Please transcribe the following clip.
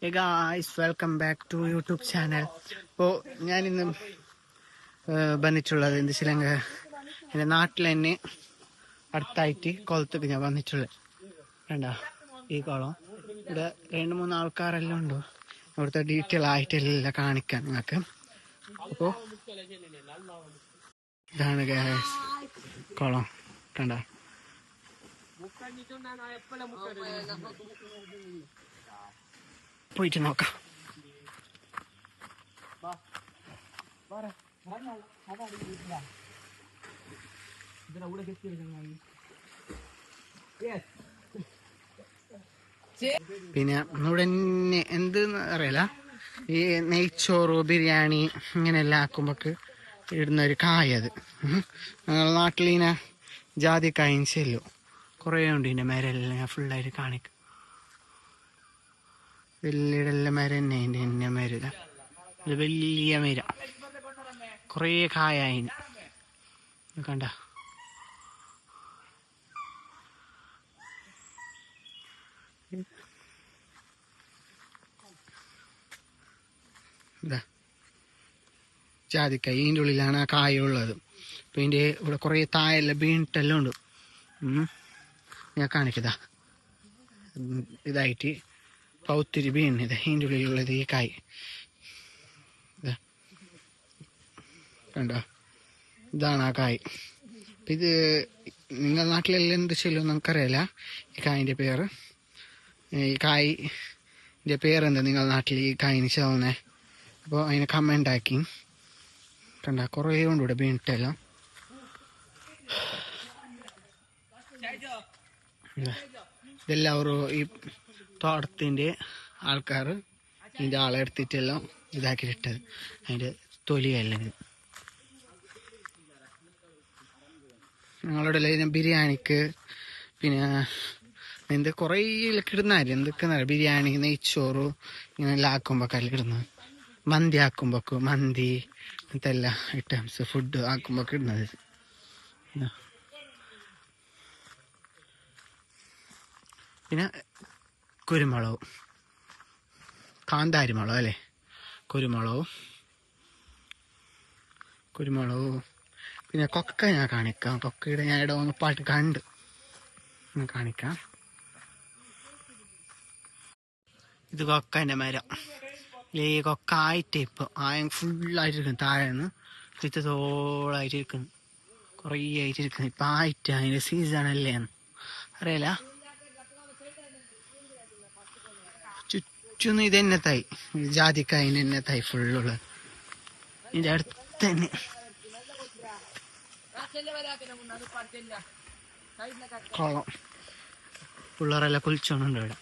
Hey guys, welcome back to YouTube channel. അപ്പോൾ ഞാനിന്ന് വന്നിട്ടുള്ളത് എന്താ വെച്ചാൽ എൻ്റെ നാട്ടിൽ തന്നെ അടുത്തായിട്ട് കുളത്തേക്ക് ഞാൻ വന്നിട്ടുള്ളത്. കണ്ടോ ഈ കുളം? ഇവിടെ 2-3 ആൾക്കാരെല്ലാം ഉണ്ട്. ഇവിടുത്തെ ഡീറ്റെയിൽ ആയിട്ടെല്ലാം കാണിക്കാൻ നിങ്ങൾക്ക്. അപ്പോൾ ഇതാണ് guys കുളം. കണ്ടോ? പോയിട്ട് നോക്കാം. പിന്നെ ഇവിടെ എന്തെന്ന് അറിയില്ല, ഈ നെയ്ച്ചോറ് ബിരിയാണി ഇങ്ങനെയെല്ലാം ആക്കുമ്പോക്ക് ഇടുന്ന ഒരു കായ. അത് ഞങ്ങളുടെ നാട്ടിലിങ്ങനെ ജാതിക്കായും ചെല്ലും കുറേ ഉണ്ട്. ഇതിൻ്റെ മരെല്ലാം ഞാൻ ഫുള്ളായിട്ട് കാണിക്കും. വലിയ മരം തന്നെ അതിൻ്റെ തന്നെ മരം. ഇത് വലിയ മരം, കുറേ കായ അതിന്. കണ്ട ഇതാ ജാതിക്കായ. ഇതിൻ്റെ ഉള്ളിലാണ് ആ കായ ഉള്ളത്. അപ്പം ഇതിൻ്റെ ഇവിടെ കുറേ തായെല്ലാം വീണിട്ടെല്ലാം ഉണ്ട്. ഞാൻ കാണിക്കതാ ഇതായിട്ട് പൗത്തിരി വീണിത്. ഇതിൻ്റെ ഉള്ളിലുള്ളത് ഈ കായ് ഇതാ കണ്ടോ? ഇതാണ് ആ കായ്. ഇത് നിങ്ങളുടെ നാട്ടിലെല്ലാം എന്ത് ചെല്ലും നമുക്കറിയില്ല. ഈ കായിൻ്റെ പേര്, ഈ കായിൻ്റെ പേരെന്താ നിങ്ങളുടെ നാട്ടിൽ ഈ കായിന് ചെല്ലുന്നത്? അപ്പോൾ അതിനെ കമൻ്റ് ആക്കി. കണ്ട കുറേ ഉണ്ട് ഇവിടെ വീണിട്ടെല്ലാം. ഇതെല്ലാവരും ഈ തോട്ടത്തിൻ്റെ ആൾക്കാർ ഇതിൻ്റെ ആളെ എടുത്തിട്ടെല്ലാം ഇതാക്കിയിട്ടത്, അതിൻ്റെ തൊലിയെല്ലാം. ഇത് ഞങ്ങളുടെ ബിരിയാണിക്ക് പിന്നെ എന്ത് കുറേ ഇടുന്നാര് എന്തൊക്കെ ബിരിയാണി നെയ്ച്ചോറ് ഇങ്ങനെല്ലാം ആക്കുമ്പോഴൊക്കെ എല്ലാം ഇടുന്നത്. മന്തി ആക്കുമ്പോഴേക്ക് മന്തി ഇതെല്ലാം ഐറ്റംസ് ഫുഡ് ആക്കുമ്പോഴൊക്കെ ഇടുന്നത്. പിന്നെ കുരുമുളകും കാന്താരി മുളക് അല്ലേ, കുരുമുളകും പിന്നെ കൊക്ക ഞാൻ കാണിക്കാം. കൊക്കയുടെ ഞാൻ ഇവിടെ ഒന്ന് പാട്ട് കണ്ട് ഞാൻ കാണിക്കാം. ഇത് കൊക്കൻ്റെ മരം. ഈ കൊക്ക ആയിട്ട് ഇപ്പോൾ ഫുള്ളായിട്ടിരിക്കുന്നു. താഴെന്ന് ചുറ്റത്തോളായിട്ടിരിക്കുന്നു, കുറേ ആയിട്ടിരിക്കുന്നു. ഇപ്പം ആയിട്ട് അതിൻ്റെ സീസണല്ലേ അറിയില്ല. ചുറ്റും ഇത് തന്നെ തൈ, ജാതിക്കായിന് തന്നെ തൈ ഫുള്ളുള്ളത്. ഇതിൻ്റെ അടുത്ത് തന്നെ കുളം. പിള്ളേരെല്ലാം കുളിച്ചോണ്ടുണ്ട് ഇവിടെ.